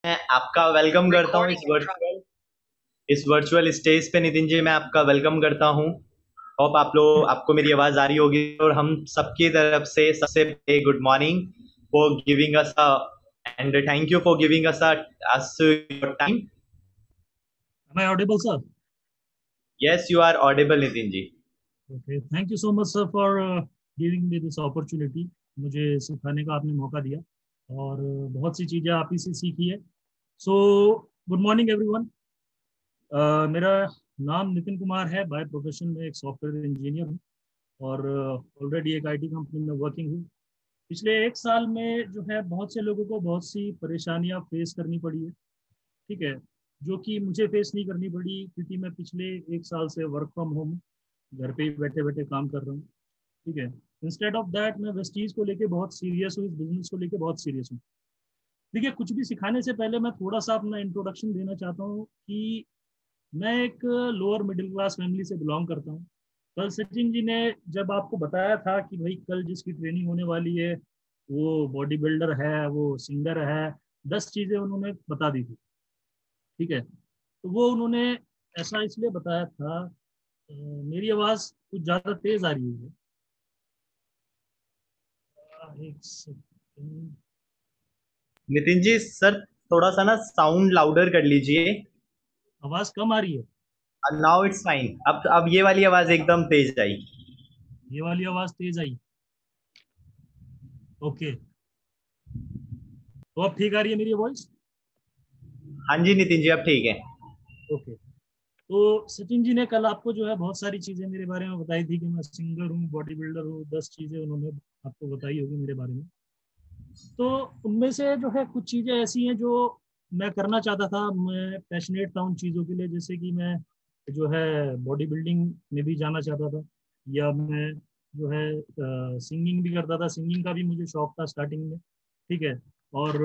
मैं आपका वेलकम करता हूँ इस वर्चुअल स्टेज पे। नितिन जी, मैं आपका वेलकम करता हूँ। होप आपको मेरी आवाज आ रही होगी, और हम सबकी तरफ से सबसे पहले good morning for giving us and thank you for giving us your time. Am I audible, sir? Yes, you are audible Nitin ji. Okay. Thank you so much, sir, for giving me this opportunity. मुझे सिखाने का आपने मौका दिया और बहुत सी चीज़ें आप ही से सीखी है। So good morning everyone. मेरा नाम नितिन कुमार है। बाय प्रोफेशन में एक सॉफ्टवेयर इंजीनियर हूँ और ऑलरेडी एक आईटी कंपनी में वर्किंग हूँ। पिछले एक साल में जो है बहुत से लोगों को बहुत सी परेशानियां फेस करनी पड़ी है। ठीक है। जो कि मुझे फेस नहीं करनी पड़ी क्योंकि मैं पिछले एक साल से वर्क फ्रॉम होम घर पे ही बैठे बैठे काम कर रहा हूँ। ठीक है। इंस्टेड ऑफ दैट मैं वेस्टीज को लेके बहुत सीरियस हूँ, इस बिजनेस को लेके बहुत सीरियस हूँ। देखिए, कुछ भी सिखाने से पहले मैं थोड़ा सा अपना इंट्रोडक्शन देना चाहता हूँ कि मैं एक लोअर मिडिल क्लास फैमिली से बिलोंग करता हूँ। कल सचिन जी ने जब आपको बताया था कि भाई कल जिसकी ट्रेनिंग होने वाली है वो बॉडी बिल्डर है, वो सिंगर है, 10 चीजें उन्होंने बता दी थी। ठीक है। तो वो उन्होंने ऐसा इसलिए बताया था। मेरी आवाज कुछ ज्यादा तेज आ रही है। एक सेकंड। नितिन जी सर, थोड़ा सा ना साउंड लाउडर कर लीजिए। आवाज कम आ रही है। Now it's fine. अब ये वाली आवाज एकदम तेज आई। ये वाली आवाज तेज आई। ओके। तो अब ठीक आ रही है मेरी वॉइस। हाँ जी नितिन जी, अब ठीक है। ओके। तो सचिन जी ने कल आपको जो है बहुत सारी चीजें मेरे बारे में बताई थी कि मैं सिंगर हूँ, बॉडी बिल्डर हूँ, 10 चीजें उन्होंने आपको बताई होगी मेरे बारे में। तो उनमें से जो है कुछ चीजें ऐसी हैं जो मैं करना चाहता था। मैं पैशनेट था उन चीजों के लिए, जैसे कि मैं जो है बॉडी बिल्डिंग में भी जाना चाहता था, या मैं जो है सिंगिंग भी करता था। सिंगिंग का भी मुझे शौक था स्टार्टिंग में। ठीक है। और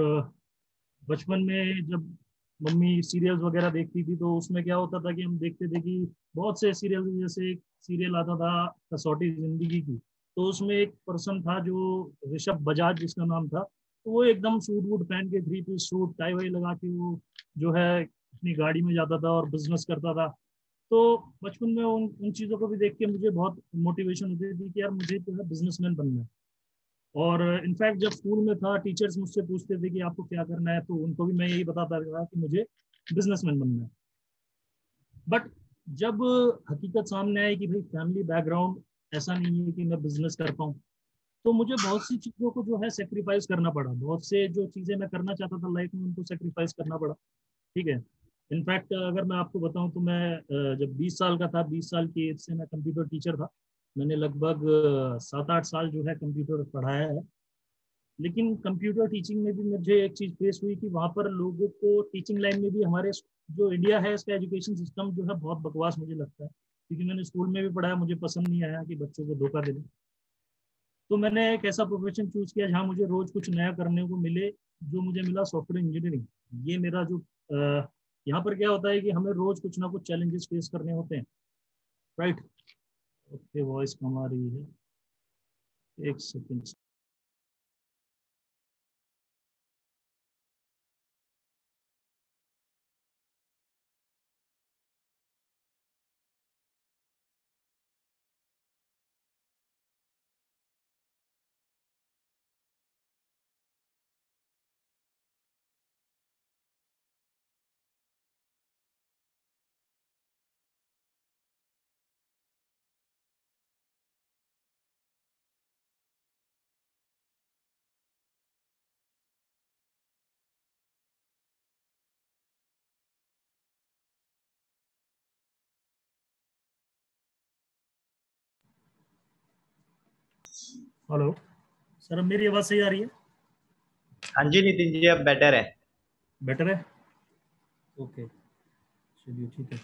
बचपन में जब मम्मी सीरियल्स वगैरह देखती थी तो उसमें क्या होता था कि हम देखते थे कि बहुत से सीरियल, जैसे एक सीरियल आता था कसौटी जिंदगी की, तो उसमें एक पर्सन था जो ऋषभ बजाज जिसका नाम था। तो वो एकदम सूट वूट पहन के, 3 पीस सूट टाई वाई लगा के वो जो है अपनी गाड़ी में जाता था और बिजनेस करता था। तो बचपन में उन उन चीज़ों को भी देख के मुझे बहुत मोटिवेशन होती थी कि यार मुझे जो है बिजनेसमैन बनना है। और इनफैक्ट जब स्कूल में था टीचर्स मुझसे पूछते थे कि आपको क्या करना है, तो उनको भी मैं यही बताता था कि मुझे बिजनेसमैन बनना है। बट जब हकीकत सामने आई कि भाई फैमिली बैकग्राउंड ऐसा नहीं है कि मैं बिजनेस कर पाऊँ, तो मुझे बहुत सी चीज़ों को जो है सेक्रीफाइस करना पड़ा। बहुत से जो चीज़ें मैं करना चाहता था लाइफ में उनको सेक्रीफाइस करना पड़ा। ठीक है। इनफैक्ट अगर मैं आपको बताऊं तो मैं जब 20 साल का था, 20 साल की एज से मैं कंप्यूटर टीचर था। मैंने लगभग 7-8 साल जो है कंप्यूटर पढ़ाया है। लेकिन कंप्यूटर टीचिंग में भी मुझे एक चीज फेस हुई कि वहां पर लोगों को टीचिंग लाइन में भी, हमारे जो इंडिया है इसका एजुकेशन सिस्टम जो है बहुत बकवास मुझे लगता है, क्योंकि मैंने स्कूल में भी पढ़ाया, मुझे पसंद नहीं आया कि बच्चों को धोखा देना। तो मैंने एक ऐसा प्रोफेशन चूज किया जहाँ मुझे रोज कुछ नया करने को मिले। जो मुझे मिला सॉफ्टवेयर इंजीनियरिंग। ये मेरा जो यहाँ पर क्या होता है कि हमें रोज कुछ ना कुछ चैलेंजेस फेस करने होते हैं। राइट। ओके, वॉइस कम आ रही है। एक सेकेंड। हेलो सर, अब मेरी आवाज़ सही आ रही है? हाँ जी नितिन जी, अब बेटर है। बेटर है। ओके। चलिए ठीक है।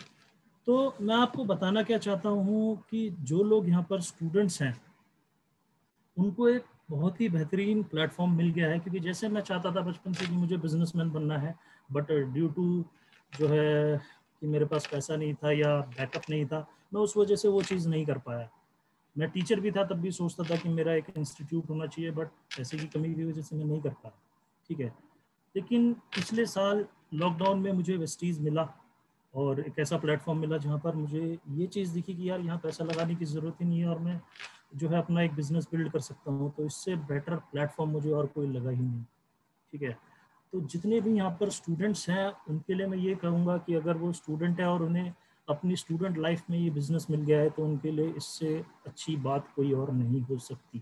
तो मैं आपको बताना क्या चाहता हूँ कि जो लोग यहाँ पर स्टूडेंट्स हैं उनको एक बहुत ही बेहतरीन प्लेटफॉर्म मिल गया है, क्योंकि जैसे मैं चाहता था बचपन से कि मुझे बिजनेसमैन बनना है, बट ड्यू टू जो है कि मेरे पास पैसा नहीं था या बैकअप नहीं था, मैं उस वजह से वो चीज़ नहीं कर पाया। मैं टीचर भी था तब भी सोचता था कि मेरा एक इंस्टीट्यूट होना चाहिए, बट पैसे की कमी की वजह से मैं नहीं कर पाया। ठीक है। लेकिन पिछले साल लॉकडाउन में मुझे वेस्टीज मिला और एक ऐसा प्लेटफॉर्म मिला जहाँ पर मुझे ये चीज़ दिखी कि यार यहाँ पैसा लगाने की ज़रूरत ही नहीं है और मैं जो है अपना एक बिजनेस बिल्ड कर सकता हूँ। तो इससे बेटर प्लेटफॉर्म मुझे और कोई लगा ही नहीं। ठीक है, तो जितने भी यहाँ पर स्टूडेंट्स हैं उनके लिए मैं ये कहूँगा कि अगर वो स्टूडेंट है और उन्हें अपनी स्टूडेंट लाइफ में ये बिज़नेस मिल गया है तो उनके लिए इससे अच्छी बात कोई और नहीं हो सकती।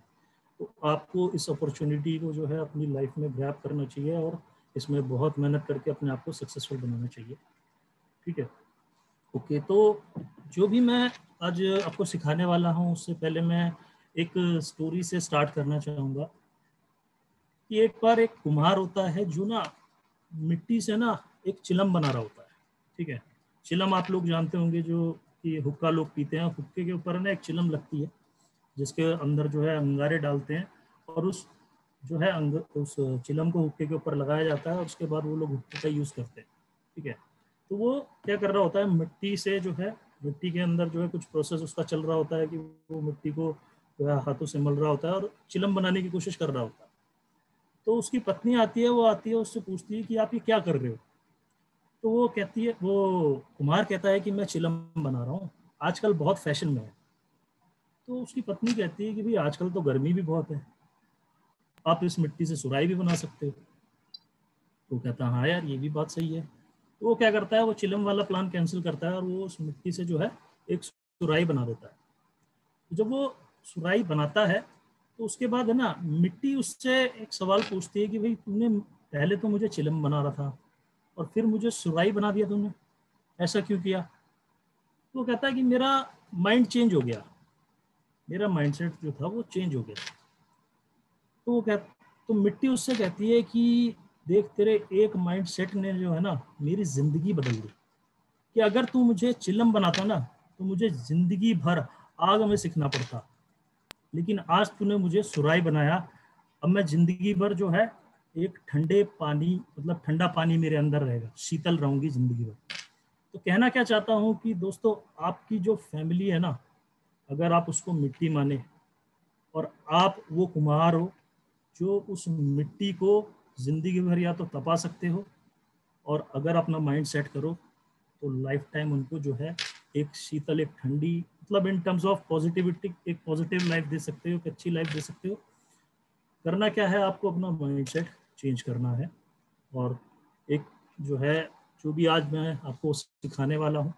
तो आपको इस अपॉर्चुनिटी को जो है अपनी लाइफ में ग्रैब करना चाहिए और इसमें बहुत मेहनत करके अपने आप को सक्सेसफुल बनाना चाहिए। ठीक है, ओके। तो जो भी मैं आज आपको सिखाने वाला हूँ उससे पहले मैं एक स्टोरी से स्टार्ट करना चाहूँगा कि एक बार एक कुम्हार होता है जो ना मिट्टी से ना एक चिलम बना रहा होता है। ठीक है, चिलम आप लोग जानते होंगे, जो कि हुक्का लोग पीते हैं, हुक्के के ऊपर ना एक चिलम लगती है जिसके अंदर जो है अंगारे डालते हैं और उस जो है उस चिलम को हुक्के के ऊपर लगाया जाता है और उसके बाद वो लोग हुक्के का यूज़ करते हैं। ठीक है, तो वो क्या कर रहा होता है, मिट्टी से जो है मिट्टी के अंदर जो है कुछ प्रोसेस उसका चल रहा होता है कि वो मिट्टी को जो है हाथों से मल रहा होता है और चिलम बनाने की कोशिश कर रहा होता है। तो उसकी पत्नी आती है, वो आती है, उससे पूछती है कि आप ये क्या कर रहे हो। तो वो कहती है, वो कुमार कहता है कि मैं चिलम बना रहा हूँ, आजकल बहुत फैशन में है। तो उसकी पत्नी कहती है कि भाई आजकल तो गर्मी भी बहुत है, आप इस मिट्टी से सुराही भी बना सकते हो। तो कहता है हाँ यार ये भी बात सही है। तो वो क्या करता है, वो चिलम वाला प्लान कैंसिल करता है और वो उस मिट्टी से जो है एक सुराही बना देता है। जब वो सुराही बनाता है तो उसके बाद है ना मिट्टी उससे एक सवाल पूछती है कि भाई तुमने पहले तो मुझे चिलम बना रहा था और फिर मुझे सुराही बना दिया तुमने, ऐसा क्यों किया। तो वो कहता है कि मेरा माइंड चेंज हो गया, मेरा माइंडसेट जो था वो चेंज हो गया। तो वो कह तो मिट्टी उससे कहती है कि देख तेरे एक माइंडसेट ने जो है ना मेरी जिंदगी बदल दी, कि अगर तू मुझे चिलम बनाता ना तो मुझे जिंदगी भर आग में सीखना पड़ता, लेकिन आज तूने मुझे सुराही बनाया, अब मैं जिंदगी भर जो है एक ठंडे पानी मतलब ठंडा पानी मेरे अंदर रहेगा, शीतल रहूंगी जिंदगी भर। तो कहना क्या चाहता हूँ कि दोस्तों आपकी जो फैमिली है ना, अगर आप उसको मिट्टी माने और आप वो कुम्हार हो जो उस मिट्टी को जिंदगी भर या तो तपा सकते हो, और अगर अपना माइंड सेट करो तो लाइफ टाइम उनको जो है एक शीतल, एक ठंडी, मतलब इन टर्म्स ऑफ पॉजिटिविटी एक पॉजिटिव लाइफ दे सकते हो, एक अच्छी लाइफ दे सकते हो। करना क्या है, आपको अपना माइंडसेट चेंज करना है। और एक जो है जो भी आज मैं आपको सिखाने वाला हूँ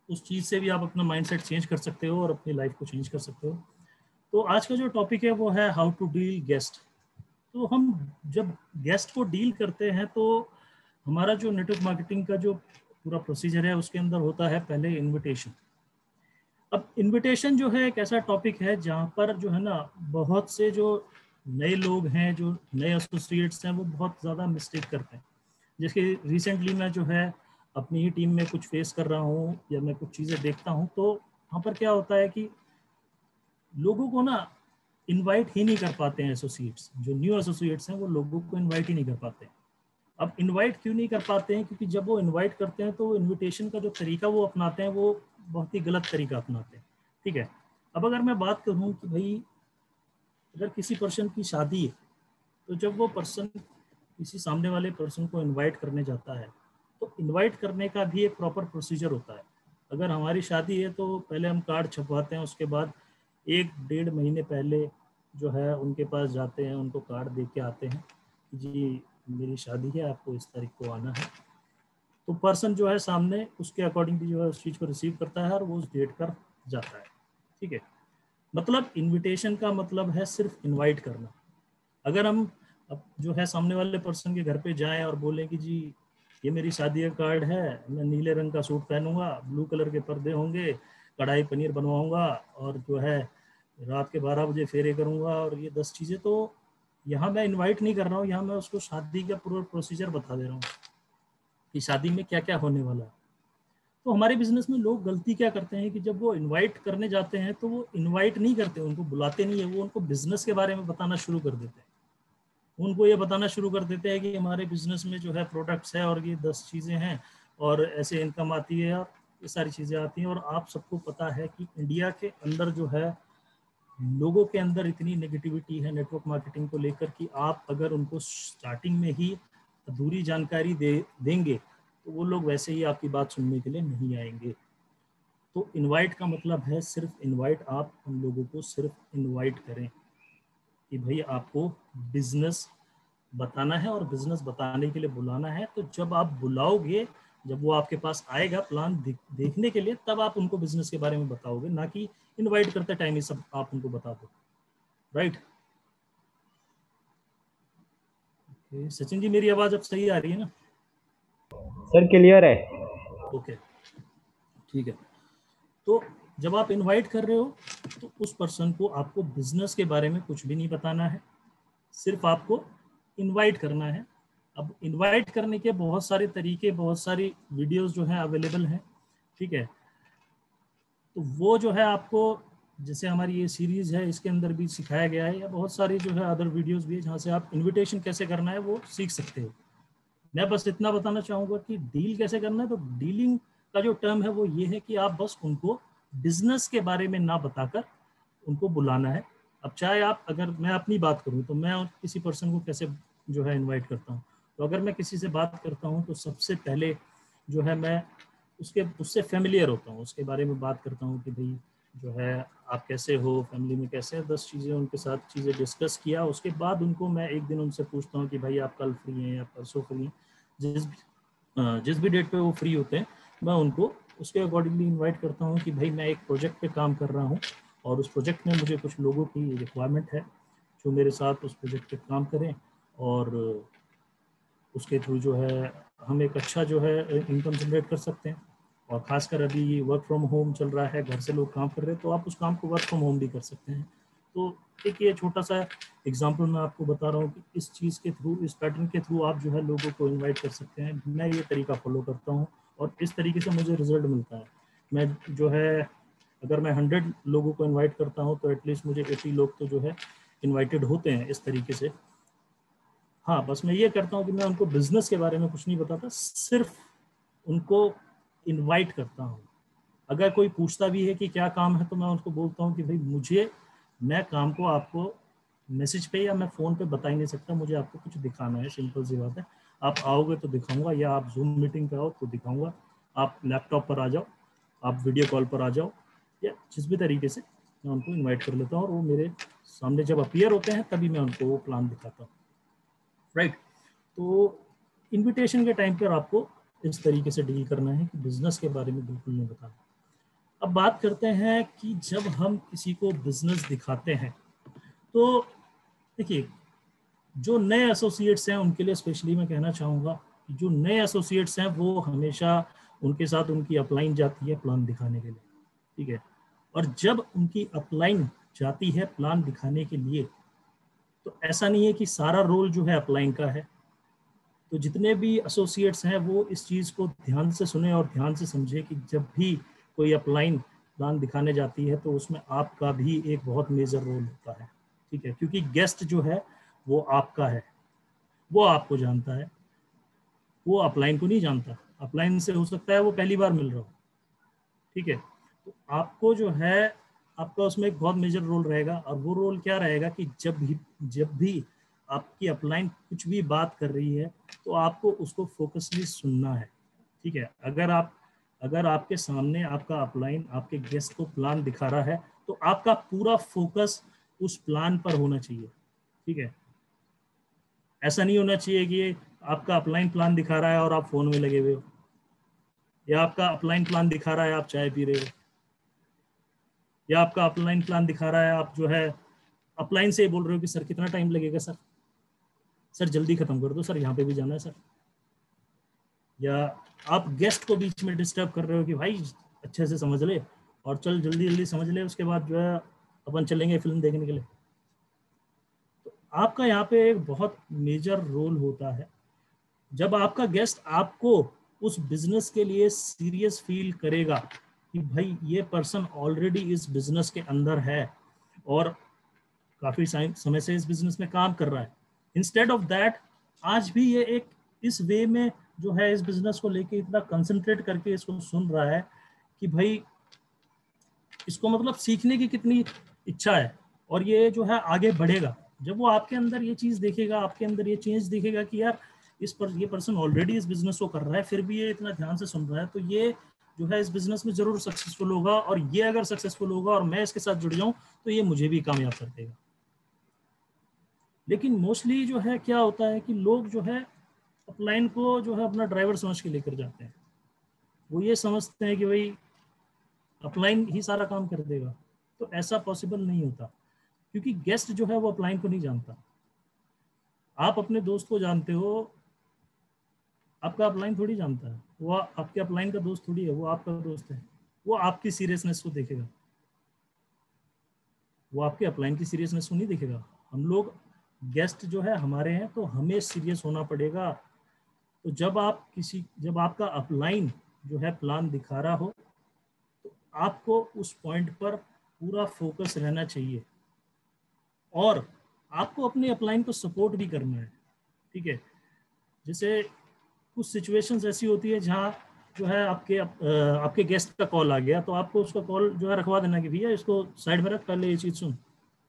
उस चीज़ से भी आप अपना माइंडसेट चेंज कर सकते हो और अपनी लाइफ को चेंज कर सकते हो। तो आज का जो टॉपिक है वो है हाउ टू डील गेस्ट। तो हम जब गेस्ट को डील करते हैं तो हमारा जो नेटवर्क मार्केटिंग का जो पूरा प्रोसीजर है उसके अंदर होता है पहले इनविटेशन। अब इनविटेशन जो है एक ऐसा टॉपिक है जहाँ पर जो है ना बहुत से जो नए लोग हैं, जो नए एसोसिएट्स हैं, वो बहुत ज़्यादा मिस्टेक करते हैं। जैसे रिसेंटली मैं जो है अपनी ही टीम में कुछ फेस कर रहा हूँ या मैं कुछ चीज़ें देखता हूँ, तो वहाँ पर क्या होता है कि लोगों को ना इनवाइट ही नहीं कर पाते हैं। एसोसिएट्स जो न्यू एसोसिएट्स हैं वो लोगों को इनवाइट ही नहीं कर पाते हैं। अब इनवाइट क्यों नहीं कर पाते हैं, क्योंकि जब वो इनवाइट करते हैं तो इनविटेशन का जो तरीका वो अपनाते हैं वो बहुत ही गलत तरीका अपनाते हैं। ठीक है, अब अगर मैं बात करूं कि भाई अगर किसी पर्सन की शादी है तो जब वो पर्सन किसी सामने वाले पर्सन को इनवाइट करने जाता है तो इनवाइट करने का भी एक प्रॉपर प्रोसीजर होता है। अगर हमारी शादी है तो पहले हम कार्ड छपवाते हैं, उसके बाद 1-1.5 महीने पहले जो है उनके पास जाते हैं, उनको कार्ड दे के आते हैं कि जी मेरी शादी है, आपको इस तारीख को आना है। तो पर्सन जो है सामने उसके अकॉर्डिंगली जो है उस चीज़ को रिसीव करता है और वो उस डेट पर जाता है। ठीक है, मतलब इनविटेशन का मतलब है सिर्फ इनवाइट करना। अगर हम अब जो है सामने वाले पर्सन के घर पे जाएं और बोलें कि जी ये मेरी शादी का कार्ड है, मैं नीले रंग का सूट पहनूंगा, ब्लू कलर के पर्दे होंगे, कढ़ाई पनीर बनवाऊंगा और जो है रात के 12 बजे फेरे करूंगा और ये 10 चीज़ें, तो यहाँ मैं इनवाइट नहीं कर रहा हूँ, यहाँ मैं उसको शादी का पूरा प्रोसीजर बता दे रहा हूँ कि शादी में क्या क्या होने वाला है। तो हमारे बिजनेस में लोग गलती क्या करते हैं कि जब वो इनवाइट करने जाते हैं तो वो इनवाइट नहीं करते, उनको बुलाते नहीं है, वो उनको बिजनेस के बारे में बताना शुरू कर देते हैं। उनको ये बताना शुरू कर देते हैं कि हमारे बिजनेस में जो है प्रोडक्ट्स है और ये 10 चीज़ें हैं और ऐसे इनकम आती है और ये सारी चीज़ें आती हैं। और आप सबको पता है कि इंडिया के अंदर जो है लोगों के अंदर इतनी नेगेटिविटी है नेटवर्क मार्केटिंग को लेकर कि आप अगर उनको स्टार्टिंग में ही अधूरी जानकारी देंगे तो वो लोग वैसे ही आपकी बात सुनने के लिए नहीं आएंगे। तो इनवाइट का मतलब है सिर्फ इनवाइट, आप उन लोगों को सिर्फ इनवाइट करें कि भाई आपको बिजनेस बताना है और बिजनेस बताने के लिए बुलाना है। तो जब आप बुलाओगे, जब वो आपके पास आएगा प्लान देखने के लिए, तब आप उनको बिजनेस के बारे में बताओगे, ना कि इनवाइट करते टाइम ही सब आप उनको बता दो। राइट? सचिन जी, मेरी आवाज अब सही आ रही है ना? सर क्लियर है। ओके, ठीक है। तो जब आप इनवाइट कर रहे हो तो उस पर्सन को आपको बिजनेस के बारे में कुछ भी नहीं बताना है, सिर्फ आपको इनवाइट करना है। अब इनवाइट करने के बहुत सारे तरीके, बहुत सारी वीडियोस जो हैं अवेलेबल हैं, ठीक है। तो वो जो है आपको, जैसे हमारी ये सीरीज है इसके अंदर भी सिखाया गया है, या बहुत सारी जो है अदर वीडियोस भी है जहाँ से आप इनविटेशन कैसे करना है वो सीख सकते हो। मैं बस इतना बताना चाहूँगा कि डील कैसे करना है। तो डीलिंग का जो टर्म है वो ये है कि आप बस उनको बिजनेस के बारे में ना बताकर उनको बुलाना है। अब चाहे आप, अगर मैं अपनी बात करूँ तो मैं किसी पर्सन को कैसे जो है इनवाइट करता हूँ, तो अगर मैं किसी से बात करता हूँ तो सबसे पहले जो है मैं उससे फेमिलियर होता हूँ, उसके बारे में बात करता हूँ कि भाई जो है आप कैसे हो, फैमिली में कैसे हैं, 10 चीज़ें उनके साथ चीज़ें डिस्कस किया। उसके बाद उनको मैं एक दिन उनसे पूछता हूँ कि भाई आप कल फ्री हैं या परसों फ्री हैं, जिस भी डेट पे वो फ्री होते हैं मैं उनको उसके अकॉर्डिंगली इनवाइट करता हूँ कि भाई मैं एक प्रोजेक्ट पे काम कर रहा हूँ और उस प्रोजेक्ट में मुझे कुछ लोगों की रिक्वायरमेंट है जो मेरे साथ उस प्रोजेक्ट पे काम करें, और उसके थ्रू जो है हम एक अच्छा जो है इनकम जनरेट कर सकते हैं। और ख़ासकर अभी वर्क फ्रॉम होम चल रहा है, घर से लोग काम कर रहे हैं, तो आप उस काम को वर्क फ्रॉम होम भी कर सकते हैं। तो एक ये छोटा सा एग्जांपल मैं आपको बता रहा हूँ कि इस चीज़ के थ्रू, इस पैटर्न के थ्रू आप जो है लोगों को इनवाइट कर सकते हैं। मैं ये तरीका फॉलो करता हूँ और इस तरीके से मुझे रिजल्ट मिलता है। मैं जो है अगर मैं 100 लोगों को इन्वाइट करता हूँ तो एटलीस्ट मुझे 80 लोग तो जो है इन्वाइटेड होते हैं इस तरीके से। हाँ, बस मैं ये करता हूँ कि मैं उनको बिजनेस के बारे में कुछ नहीं बताता, सिर्फ उनको इनवाइट करता हूँ। अगर कोई पूछता भी है कि क्या काम है तो मैं उनको बोलता हूँ कि भाई मैं काम को आपको मैसेज पे या मैं फ़ोन पे बता ही नहीं सकता, मुझे आपको कुछ दिखाना है, सिंपल सी बात है। आप आओगे तो दिखाऊंगा, या आप जूम मीटिंग पे आओ तो दिखाऊंगा, आप लैपटॉप पर आ जाओ, आप वीडियो कॉल पर आ जाओ, या जिस भी तरीके से मैं उनको इन्वाइट कर लेता हूँ और वो मेरे सामने जब अपीयर होते हैं तभी मैं उनको वो प्लान दिखाता हूँ। राइट? तो इनविटेशन के टाइम पर आपको इस तरीके से डील करना है कि बिजनेस के बारे में बिल्कुल नहीं बताना। अब बात करते हैं कि जब हम किसी को बिजनेस दिखाते हैं तो देखिए, जो नए एसोसिएट्स हैं उनके लिए स्पेशली मैं कहना चाहूँगा कि जो नए एसोसिएट्स हैं वो हमेशा उनके साथ उनकी अपलाइन जाती है प्लान दिखाने के लिए, ठीक है। और जब उनकी अपलाइन जाती है प्लान दिखाने के लिए तो ऐसा नहीं है कि सारा रोल जो है अपलाइन का है। तो जितने भी एसोसिएट्स हैं वो इस चीज़ को ध्यान से सुने और ध्यान से समझे कि जब भी कोई अपलाइन प्लान दिखाने जाती है तो उसमें आपका भी एक बहुत मेजर रोल होता है, ठीक है। क्योंकि गेस्ट जो है वो आपका है, वो आपको जानता है, वो अपलाइन को नहीं जानता। अपलाइन से हो सकता है वो पहली बार मिल रहा हो, ठीक है। तो आपको जो है आपका उसमें एक बहुत मेजर रोल रहेगा, और वो रोल क्या रहेगा कि जब भी आपकी अपलाइन कुछ भी बात कर रही है तो आपको उसको फोकसली सुनना है, ठीक है। अगर आपके सामने आपका अपलाइन आपके गेस्ट को प्लान दिखा रहा है तो आपका पूरा फोकस उस प्लान पर होना चाहिए, ठीक है। ऐसा नहीं होना चाहिए कि आपका अपलाइन प्लान दिखा रहा है और आप फोन में लगे हुए हो, या आपका अपलाइन प्लान दिखा रहा है आप चाय पी रहे हो, या आपका अपलाइन प्लान दिखा रहा है आप जो है अपलाइन से बोल रहे हो कि सर कितना टाइम लगेगा, सर जल्दी खत्म कर दो, सर यहाँ पे भी जाना है सर। या आप गेस्ट को बीच में डिस्टर्ब कर रहे हो कि भाई अच्छे से समझ ले और चल जल्दी जल्दी समझ ले, उसके बाद जो है अपन चलेंगे फिल्म देखने के लिए। तो आपका यहाँ पे एक बहुत मेजर रोल होता है। जब आपका गेस्ट आपको उस बिजनेस के लिए सीरियस फील करेगा कि भाई ये पर्सन ऑलरेडी इस बिजनेस के अंदर है और काफी समय से इस बिजनेस में काम कर रहा है, इंस्टेड ऑफ दैट आज भी ये एक इस वे में जो है इस बिजनेस को लेके इतना कंसंट्रेट करके इसको सुन रहा है कि भाई इसको मतलब सीखने की कितनी इच्छा है और ये जो है आगे बढ़ेगा। जब वो आपके अंदर ये चीज देखेगा, आपके अंदर ये चेंज देखेगा कि यार ये पर्सन ऑलरेडी इस बिजनेस को कर रहा है, फिर भी ये इतना ध्यान से सुन रहा है, तो ये जो है इस बिजनेस में जरूर सक्सेसफुल होगा, और ये अगर सक्सेसफुल होगा और मैं इसके साथ जुड़ जाऊं तो ये मुझे भी कामयाब कर देगा। लेकिन मोस्टली जो है क्या होता है कि लोग जो है अपलाइन को जो है अपना ड्राइवर समझ के लेकर जाते हैं। वो ये समझते हैं कि भाई अपलाइन ही सारा काम कर देगा, तो ऐसा पॉसिबल नहीं होता, क्योंकि गेस्ट जो है वो अपलाइन को नहीं जानता। आप अपने दोस्त को जानते हो, आपका अपलाइन थोड़ी जानता है। वो आपके अपलाइन का दोस्त थोड़ी है, वो आपका दोस्त है। वो आपकी सीरियसनेस को देखेगा, वो आपके अपलाइन की सीरियसनेस को नहीं देखेगा। हम लोग गेस्ट जो है हमारे हैं, तो हमें सीरियस होना पड़ेगा। तो जब आपका अपलाइन जो है प्लान दिखा रहा हो, तो आपको उस पॉइंट पर पूरा फोकस रहना चाहिए, और आपको अपने अपलाइन को सपोर्ट भी करना है। ठीक है, जैसे कुछ सिचुएशंस ऐसी होती है जहाँ जो है आपके गेस्ट का कॉल आ गया, तो आपको उसका कॉल जो है रखवा देना कि भैया इसको साइड में रख, पहले ये चीज़ सुन।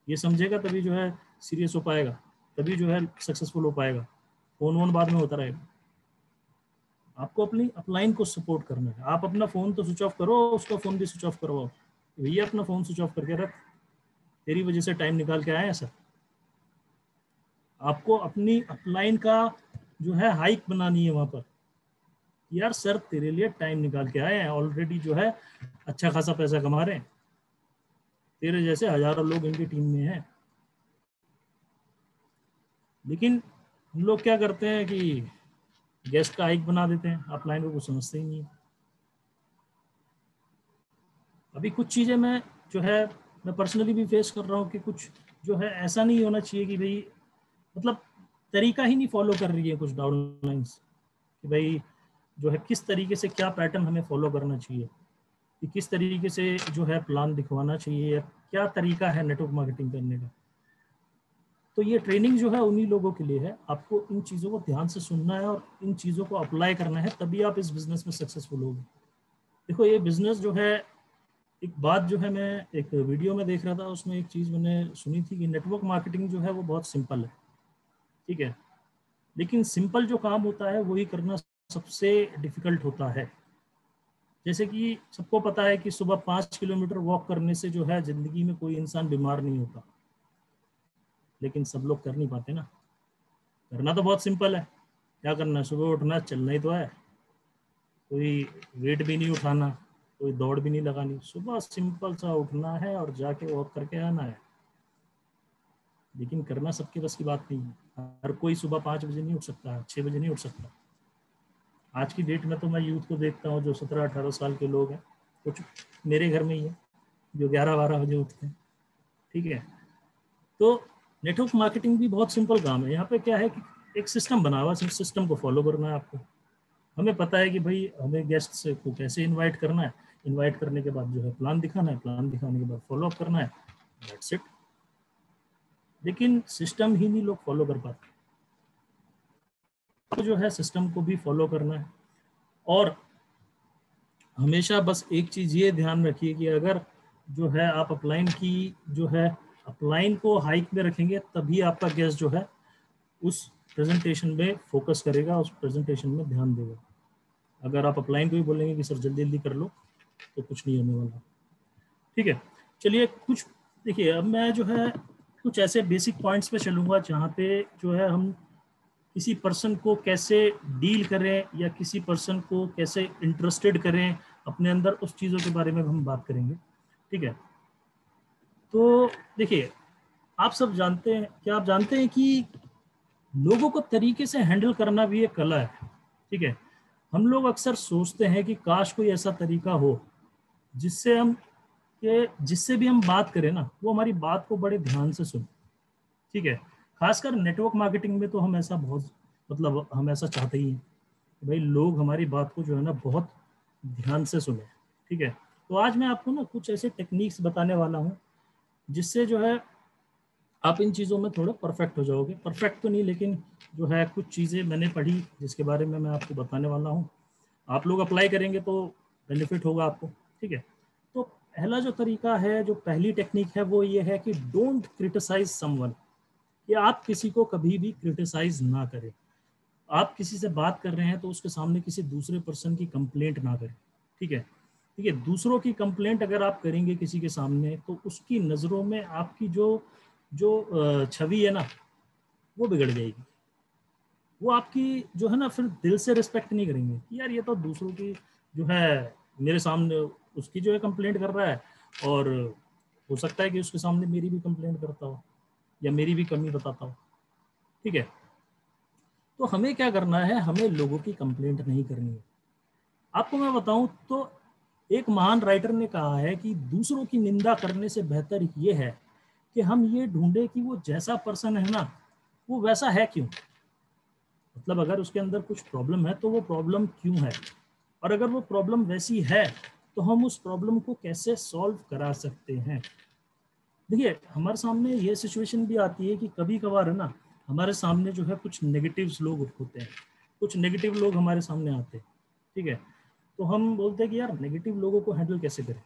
ये समझेगा तभी जो है सीरियस हो पाएगा, तभी जो है सक्सेसफुल हो पाएगा। फोन वोन बाद में होता रहेगा। आपको अपनी अपलाइन को सपोर्ट करना है। आप अपना फ़ोन तो स्विच ऑफ करो, उसका फ़ोन भी स्विच ऑफ करवाओ। भैया अपना फ़ोन स्विच ऑफ करके रख, तेरी वजह से टाइम निकाल के आए हैं सर। आपको अपनी अपलाइन का जो है हाइक बनानी है वहाँ पर, यार सर तेरे लिए टाइम निकाल के आए हैं, ऑलरेडी जो है अच्छा खासा पैसा कमा रहे हैं, तेरे जैसे हजारों लोग इनकी टीम में हैं। लेकिन हम लोग क्या करते हैं कि गेस्ट का हाइक बना देते हैं, अपलाइन को कुछ समझते ही नहीं है। अभी कुछ चीज़ें मैं पर्सनली भी फेस कर रहा हूँ कि कुछ जो है ऐसा नहीं होना चाहिए कि भाई मतलब तरीका ही नहीं फॉलो कर रही है कुछ डाउनलाइंस, कि भाई जो है किस तरीके से क्या पैटर्न हमें फॉलो करना चाहिए, कि किस तरीके से जो है प्लान दिखवाना चाहिए, क्या तरीका है नेटवर्क मार्केटिंग करने का। तो ये ट्रेनिंग जो है उन्हीं लोगों के लिए है। आपको इन चीज़ों को ध्यान से सुनना है और इन चीज़ों को अप्लाई करना है, तभी आप इस बिज़नेस में सक्सेसफुल होगे। देखो ये बिज़नेस जो है, एक बात जो है मैं एक वीडियो में देख रहा था, उसमें एक चीज़ मैंने सुनी थी कि नेटवर्क मार्केटिंग जो है वो बहुत सिंपल है, ठीक है, लेकिन सिंपल जो काम होता है वही करना सबसे डिफिकल्ट होता है। जैसे कि सबको पता है कि सुबह 5 किलोमीटर वॉक करने से जो है ज़िंदगी में कोई इंसान बीमार नहीं होता, लेकिन सब लोग कर नहीं पाते ना। करना तो बहुत सिंपल है, क्या करना है, सुबह उठना, चलना ही तो है, कोई वेट भी नहीं उठाना, कोई दौड़ भी नहीं लगानी, सुबह सिंपल सा उठना है और जाके वॉक करके आना है। लेकिन करना सबके बस की बात नहीं है। हर कोई सुबह 5 बजे नहीं उठ सकता, 6 बजे नहीं उठ सकता। आज की डेट में तो मैं यूथ को देखता हूँ जो 17-18 साल के लोग हैं, कुछ मेरे घर में ही है जो 11-12 बजे उठते हैं। ठीक है, तो नेटवर्क मार्केटिंग भी बहुत सिंपल काम है। यहाँ पे क्या है कि एक सिस्टम बना हुआ, सिस्टम को फॉलो करना है आपको। हमें पता है कि भाई हमें गेस्ट को कैसे इनवाइट करना है, इनवाइट करने के बाद जो है प्लान दिखाना है, प्लान दिखाने के बाद फॉलो अप करना है, दैट्स इट। लेकिन सिस्टम ही नहीं लोग फॉलो कर पाते, तो जो है सिस्टम को भी फॉलो करना है। और हमेशा बस एक चीज़ ये ध्यान रखिए कि अगर जो है आप अपलाइन की जो है अपलाइन को हाइक में रखेंगे, तभी आपका गेस्ट जो है उस प्रेजेंटेशन में फोकस करेगा, उस प्रेजेंटेशन में ध्यान देगा। अगर आप अपलाइन को ही बोलेंगे कि सर जल्दी जल्दी कर लो, तो कुछ नहीं होने वाला। ठीक है, चलिए कुछ देखिए, अब मैं जो है कुछ ऐसे बेसिक पॉइंट्स पे चलूँगा जहाँ पे जो है हम किसी पर्सन को कैसे डील करें या किसी पर्सन को कैसे इंटरेस्टेड करें अपने अंदर, उस चीज़ों के बारे में हम बात करेंगे। ठीक है, तो देखिए, आप सब जानते हैं, क्या आप जानते हैं कि लोगों को तरीके से हैंडल करना भी एक कला है। ठीक है, हम लोग अक्सर सोचते हैं कि काश कोई ऐसा तरीका हो जिससे भी हम बात करें ना, वो हमारी बात को बड़े ध्यान से सुने। ठीक है, खासकर नेटवर्क मार्केटिंग में तो हम ऐसा बहुत हम ऐसा चाहते ही हैं कि भाई लोग हमारी बात को जो है ना बहुत ध्यान से सुने। ठीक है, तो आज मैं आपको ना कुछ ऐसे टेक्निक्स बताने वाला हूँ जिससे जो है आप इन चीज़ों में थोड़ा परफेक्ट हो जाओगे। परफेक्ट तो नहीं, लेकिन जो है कुछ चीज़ें मैंने पढ़ी जिसके बारे में मैं आपको बताने वाला हूँ। आप लोग अप्लाई करेंगे तो बेनिफिट होगा आपको। ठीक है, तो पहला जो तरीका है, जो पहली टेक्निक है, वो ये है कि डोंट क्रिटिसाइज समवन, कि आप किसी को कभी भी क्रिटिसाइज ना करें। आप किसी से बात कर रहे हैं तो उसके सामने किसी दूसरे पर्सन की कंप्लेंट ना करें, ठीक है। ठीक है, दूसरों की कंप्लेंट अगर आप करेंगे किसी के सामने तो उसकी नज़रों में आपकी जो जो छवि है ना वो बिगड़ जाएगी। वो आपकी जो है ना फिर दिल से रिस्पेक्ट नहीं करेंगे कि यार ये तो दूसरों की जो है मेरे सामने उसकी जो है कंप्लेंट कर रहा है, और हो सकता है कि उसके सामने मेरी भी कंप्लेंट करता हो या मेरी भी कमी बताता हो, ठीक है। तो हमें क्या करना है, हमें लोगों की कंप्लेंट नहीं करनी है। आपको मैं बताऊं तो एक महान राइटर ने कहा है कि दूसरों की निंदा करने से बेहतर ये है कि हम ये ढूंढे कि वो जैसा पर्सन है ना वो वैसा है क्यों। मतलब अगर उसके अंदर कुछ प्रॉब्लम है तो वो प्रॉब्लम क्यों है, और अगर वो प्रॉब्लम वैसी है तो हम उस प्रॉब्लम को कैसे सॉल्व करा सकते हैं। देखिए हमारे सामने ये सिचुएशन भी आती है कि कभी कभार है ना हमारे सामने जो है कुछ नेगेटिव्स लोग होते हैं, कुछ नेगेटिव लोग हमारे सामने आते हैं, ठीक है। तो हम बोलते हैं कि यार नेगेटिव लोगों को हैंडल कैसे करें।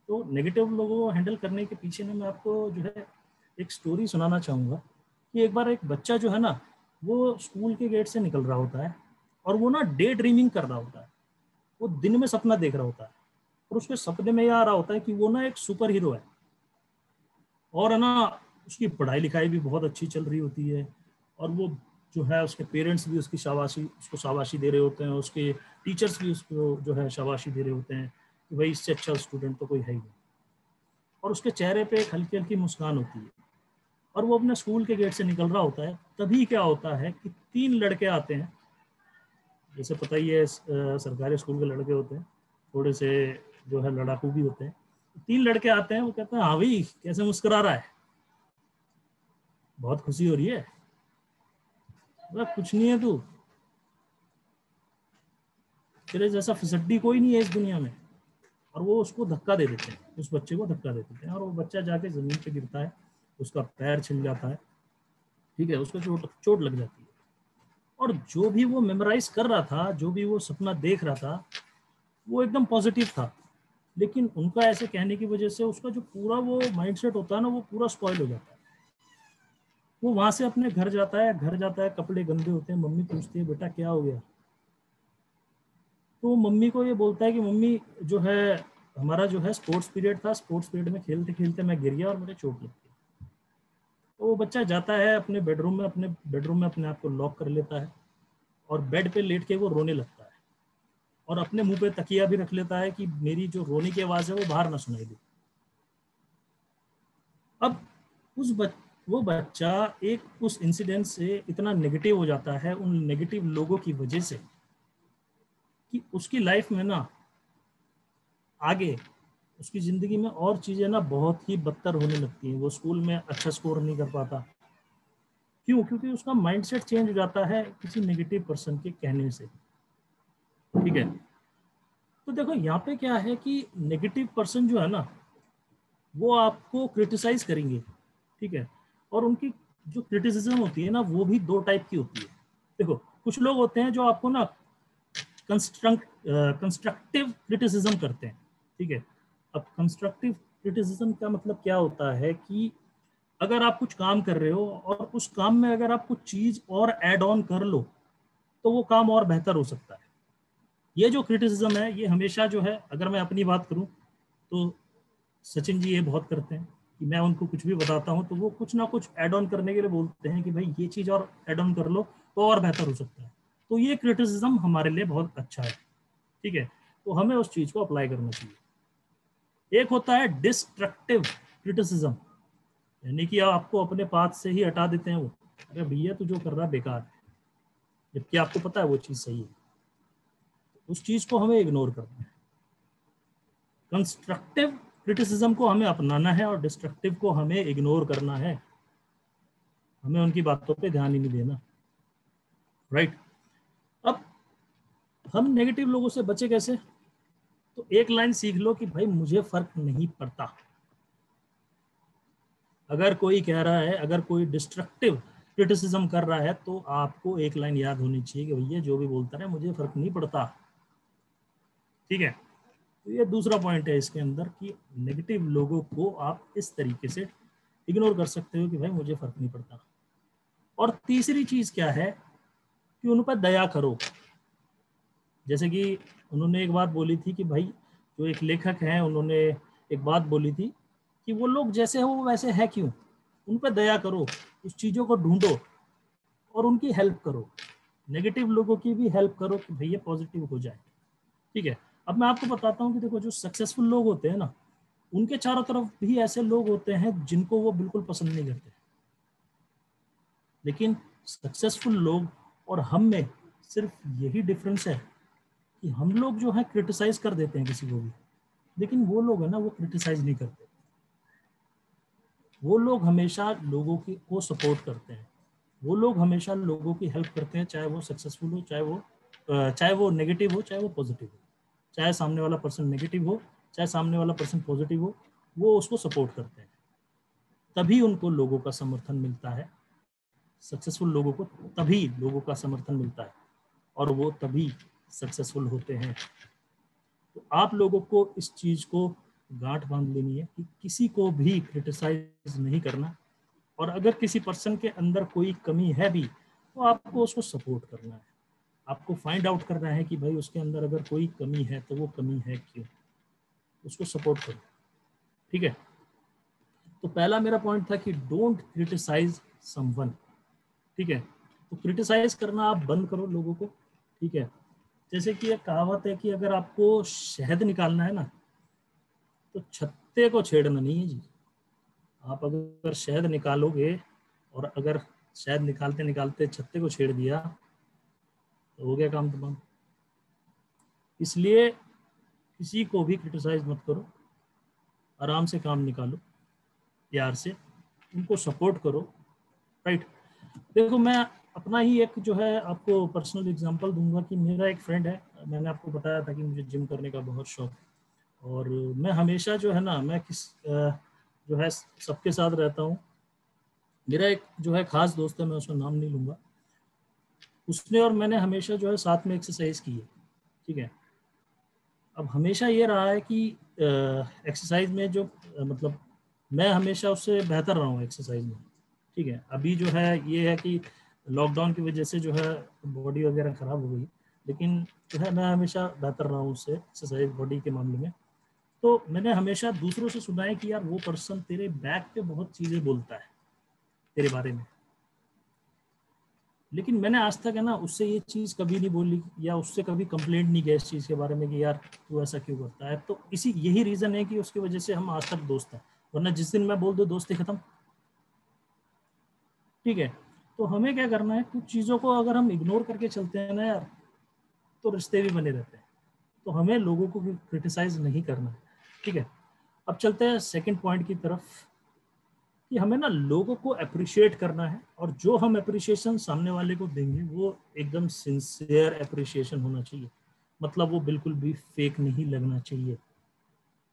तो नेगेटिव लोगों को हैंडल करने के पीछे ना मैं आपको जो है एक स्टोरी सुनाना चाहूँगा कि एक बार एक बच्चा जो है ना वो स्कूल के गेट से निकल रहा होता है और वो ना डे ड्रीमिंग कर रहा होता है। वो दिन में सपना देख रहा होता है और उसके सपने में ये आ रहा होता है कि वो ना एक सुपर हीरो है, और है ना उसकी पढ़ाई लिखाई भी बहुत अच्छी चल रही होती है, और वो जो है उसके पेरेंट्स भी उसको शाबाशी दे रहे होते हैं, उसके टीचर्स भी उसको जो है शाबाशी दे रहे होते हैं कि भाई इससे अच्छा स्टूडेंट तो कोई है ही नहीं। और उसके चेहरे पे एक हल्की हल्की मुस्कान होती है और वो अपने स्कूल के गेट से निकल रहा होता है। तभी क्या होता है कि 3 लड़के आते हैं, जैसे पता ही है सरकारी स्कूल के लड़के होते हैं थोड़े से जो है लड़ाकू भी होते हैं। 3 लड़के आते हैं, वो कहते हैं हाँ भाई कैसे मुस्कुरा रहा है, बहुत खुशी हो रही है। कुछ नहीं है तू, तेरे जैसा फिसड्डी कोई नहीं है इस दुनिया में। और वो उसको धक्का दे देते हैं, उस बच्चे को धक्का दे देते हैं और वो बच्चा जाके जमीन पे गिरता है, उसका पैर छिल जाता है, ठीक है, उसको चोट चोट लग जाती है। और जो भी वो मेमोराइज कर रहा था, जो भी वो सपना देख रहा था, वो एकदम पॉजिटिव था। लेकिन उनका ऐसे कहने की वजह से उसका जो पूरा वो माइंडसेट होता है ना वो पूरा स्पॉइल हो जाता है। वो वहां से अपने घर जाता है, कपड़े गंदे होते हैं, मम्मी पूछती है बेटा क्या हो गया। तो मम्मी को ये बोलता है कि मम्मी जो है हमारा जो है स्पोर्ट्स पीरियड था, स्पोर्ट्स पीरियड में खेलते खेलते मैं गिर गया और मुझे चोट लग गई। तो वो बच्चा जाता है अपने बेडरूम में अपने आप को लॉक कर लेता है और बेड पे लेट के वो रोने लगता है और अपने मुंह पे तकिया भी रख लेता है कि मेरी जो रोने की आवाज़ है वो बाहर ना सुनाई दे। अब वो बच्चा एक उस इंसिडेंट से इतना नेगेटिव हो जाता है उन नेगेटिव लोगों की वजह से कि उसकी लाइफ में ना आगे उसकी ज़िंदगी में और चीज़ें ना बहुत ही बदतर होने लगती हैं। वो स्कूल में अच्छा स्कोर नहीं कर पाता। क्यों? क्योंकि उसका माइंडसेट चेंज हो जाता है किसी नेगेटिव पर्सन के कहने से, ठीक है। तो देखो यहाँ पे क्या है कि नेगेटिव पर्सन जो है ना वो आपको क्रिटिसाइज करेंगे, ठीक है। और उनकी जो क्रिटिसिज्म होती है ना वो भी 2 टाइप की होती है। देखो कुछ लोग होते हैं जो आपको ना कंस्ट्रक्टिव क्रिटिसिज्म करते हैं, ठीक है। अब कंस्ट्रक्टिव क्रिटिसिज्म का मतलब क्या होता है कि अगर आप कुछ काम कर रहे हो और उस काम में अगर आप कुछ चीज और ऐड ऑन कर लो तो वो काम और बेहतर हो सकता है। ये जो क्रिटिसिज्म है ये हमेशा जो है, अगर मैं अपनी बात करूं तो सचिन जी ये बहुत करते हैं कि मैं उनको कुछ भी बताता हूं तो वो कुछ ना कुछ ऐड ऑन करने के लिए बोलते हैं कि भाई ये चीज और ऐड ऑन कर लो तो और बेहतर हो सकता है। तो ये क्रिटिसिज्म हमारे लिए बहुत अच्छा है, ठीक है। तो हमें उस चीज को अप्लाई करना चाहिए। एक होता है डिस्ट्रक्टिव क्रिटिसिज्म, यानी कि आपको अपने पाथ से ही हटा देते हैं वो, अरे भैया तू जो कर रहा है बेकार है, जबकि आपको पता है वो चीज सही है। उस चीज को हमें इग्नोर करना है। कंस्ट्रक्टिव क्रिटिसिज्म को हमें अपनाना है और डिस्ट्रक्टिव को हमें इग्नोर करना है। हमें उनकी बातों पे ध्यान ही नहीं देना, राइट। अब हम नेगेटिव लोगों से बचे कैसे, तो एक लाइन सीख लो कि भाई मुझे फर्क नहीं पड़ता। अगर कोई कह रहा है, अगर कोई डिस्ट्रक्टिव क्रिटिसिज्म कर रहा है तो आपको एक लाइन याद होनी चाहिए कि भैया जो भी बोलता है मुझे फर्क नहीं पड़ता, ठीक है। तो ये दूसरा पॉइंट है इसके अंदर कि नेगेटिव लोगों को आप इस तरीके से इग्नोर कर सकते हो कि भाई मुझे फर्क नहीं पड़ता। और तीसरी चीज क्या है कि उन पर दया करो। जैसे कि उन्होंने एक बात बोली थी कि भाई, जो एक लेखक हैं, उन्होंने एक बात बोली थी कि वो लोग जैसे हो वो वैसे है क्यों, उन पर दया करो, उस चीज़ों को ढूंढो और उनकी हेल्प करो, नेगेटिव लोगों की भी हेल्प करो कि भैया पॉजिटिव हो जाए। ठीक है। अब मैं आपको बताता हूँ कि देखो, जो सक्सेसफुल लोग होते हैं ना, उनके चारों तरफ भी ऐसे लोग होते हैं जिनको वो बिल्कुल पसंद नहीं करते। लेकिन सक्सेसफुल लोग और हम में सिर्फ यही डिफरेंस है कि हम लोग जो है क्रिटिसाइज कर देते हैं किसी को भी, लेकिन वो लोग है ना, वो क्रिटिसाइज नहीं करते। वो लोग हमेशा लोगों की को सपोर्ट करते हैं, वो लोग हमेशा लोगों की हेल्प करते हैं, चाहे वो सक्सेसफुल हो, चाहे वो नेगेटिव हो, चाहे वो पॉजिटिव हो, चाहे सामने वाला पर्सन नेगेटिव हो, चाहे सामने वाला पर्सन पॉजिटिव हो, वो उसको सपोर्ट करते हैं। तभी उनको लोगों का समर्थन मिलता है। सक्सेसफुल लोगों को तभी लोगों का समर्थन मिलता है और वो तभी सक्सेसफुल होते हैं। तो आप लोगों को इस चीज को गांठ बांध लेनी है कि किसी को भी क्रिटिसाइज नहीं करना, और अगर किसी पर्सन के अंदर कोई कमी है भी तो आपको उसको सपोर्ट करना है। आपको फाइंड आउट करना है कि भाई उसके अंदर अगर कोई कमी है तो वो कमी है क्यों, उसको सपोर्ट करो। ठीक है। तो पहला मेरा पॉइंट था कि डोंट क्रिटिसाइज समवन। ठीक है। तो क्रिटिसाइज करना आप बंद करो लोगों को। ठीक है। जैसे कि एक कहावत है कि अगर आपको शहद निकालना है ना, तो छत्ते को छेड़ना नहीं है जी। आप अगर शहद निकालोगे और अगर शहद निकालते निकालते छत्ते को छेड़ दिया तो हो गया काम तमाम। इसलिए किसी को भी क्रिटिसाइज मत करो, आराम से काम निकालो, प्यार से उनको सपोर्ट करो। राइट। देखो, मैं अपना ही एक जो है आपको पर्सनल एग्जांपल दूंगा कि मेरा एक फ्रेंड है। मैंने आपको बताया था कि मुझे जिम करने का बहुत शौक है और मैं हमेशा जो है ना, मैं जो है सबके साथ रहता हूँ। मेरा एक जो है खास दोस्त है, मैं उसका नाम नहीं लूंगा, उसने और मैंने हमेशा जो है साथ में एक्सरसाइज की है। ठीक है। अब हमेशा ये रहा है कि एक्सरसाइज में जो मतलब मैं हमेशा उससे बेहतर रहा हूँ एक्सरसाइज में। ठीक है। अभी जो है ये है कि लॉकडाउन की वजह से जो है बॉडी वगैरह ख़राब हो गई, लेकिन जो है मैं हमेशा बेहतर रहा हूँ उससे एक्सरसाइज बॉडी के मामले में। तो मैंने हमेशा दूसरों से सुना है कि यार वो पर्सन तेरे बैक पे बहुत चीज़ें बोलता है तेरे बारे में, लेकिन मैंने आज तक है ना उससे ये चीज़ कभी नहीं बोली या उससे कभी कंप्लेंट नहीं किया इस चीज़ के बारे में कि यार तू ऐसा क्यों करता है। तो इसी यही रीज़न है कि उसकी वजह से हम आज तक दोस्त हैं, वरना जिस दिन मैं बोल दूँ दोस्ती खत्म। ठीक है। तो हमें क्या करना है, कुछ चीज़ों को अगर हम इग्नोर करके चलते हैं ना यार, तो रिश्ते भी बने रहते हैं। तो हमें लोगों को क्रिटिसाइज नहीं करना है। ठीक है। अब चलते हैं सेकंड पॉइंट की तरफ कि हमें ना लोगों को अप्रिशिएट करना है, और जो हम अप्रिशिएशन सामने वाले को देंगे वो एकदम सिंसियर अप्रिशिएशन होना चाहिए। मतलब वो बिल्कुल भी फेक नहीं लगना चाहिए।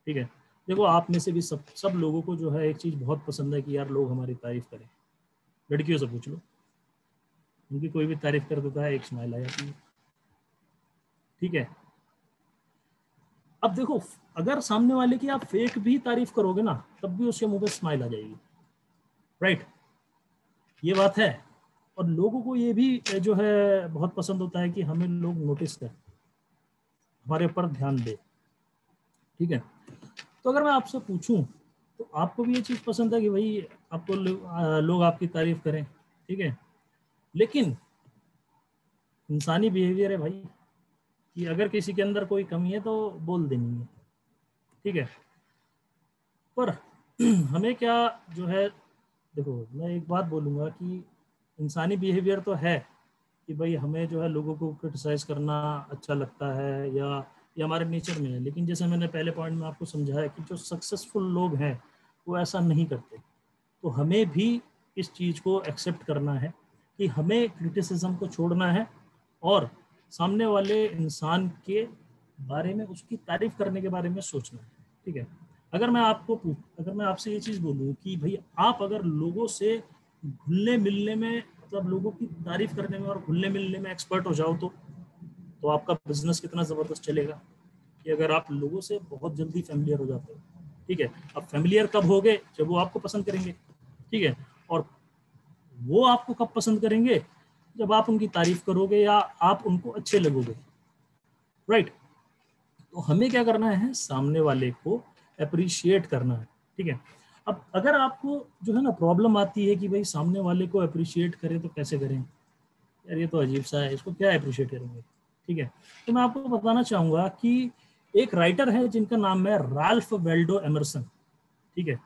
ठीक है। देखो, आप में से भी सब लोगों को जो है एक चीज़ बहुत पसंद है कि यार लोग हमारी तारीफ करें। लड़कियों से पूछ लो, उनकी कोई भी तारीफ कर देता है एक स्माइल आ जाती है। ठीक है। अब देखो, अगर सामने वाले की आप फेक भी तारीफ करोगे ना, तब भी उसके मुंह पे स्माइल आ जाएगी। राइट। ये बात है। और लोगों को ये भी जो है बहुत पसंद होता है कि हमें लोग नोटिस करें, हमारे ऊपर ध्यान दें। ठीक है। तो अगर मैं आपसे पूछूं, तो आपको भी ये चीज़ पसंद है कि भाई आपको लोग आपकी तारीफ करें। ठीक है। लेकिन इंसानी बिहेवियर है भाई कि अगर किसी के अंदर कोई कमी है तो बोल देनी है। ठीक है। पर हमें क्या जो है, देखो मैं एक बात बोलूँगा कि इंसानी बिहेवियर तो है कि भाई हमें जो है लोगों को क्रिटिसाइज करना अच्छा लगता है, या ये हमारे नेचर में है। लेकिन जैसे मैंने पहले पॉइंट में आपको समझाया कि जो सक्सेसफुल लोग हैं वो ऐसा नहीं करते। तो हमें भी इस चीज़ को एक्सेप्ट करना है कि हमें क्रिटिसिज्म को छोड़ना है और सामने वाले इंसान के बारे में, उसकी तारीफ करने के बारे में सोचना है। ठीक है। अगर मैं आपसे ये चीज़ बोलूँ कि भाई आप अगर लोगों से घुलने मिलने में, मतलब लोगों की तारीफ करने में और घुलने मिलने में एक्सपर्ट हो जाओ, तो आपका बिजनेस कितना ज़बरदस्त चलेगा कि अगर आप लोगों से बहुत जल्दी फैमिलियर हो जाते हो। ठीक है। अब फैमिलियर कब होगे, जब वो आपको पसंद करेंगे। ठीक है। और वो आपको कब पसंद करेंगे, जब आप उनकी तारीफ करोगे या आप उनको अच्छे लगोगे, राइट। तो हमें क्या करना है, सामने वाले को अप्रिशिएट करना है, ठीक है। अब अगर आपको जो है ना प्रॉब्लम आती है कि भाई सामने वाले को अप्रिशिएट करें तो कैसे करें, यार ये तो अजीब सा है, इसको क्या अप्रिशिएट करेंगे, ठीक है। तो मैं आपको बताना चाहूंगा कि एक राइटर है जिनका नाम है राल्फ वेल्डो एमरसन, ठीक है।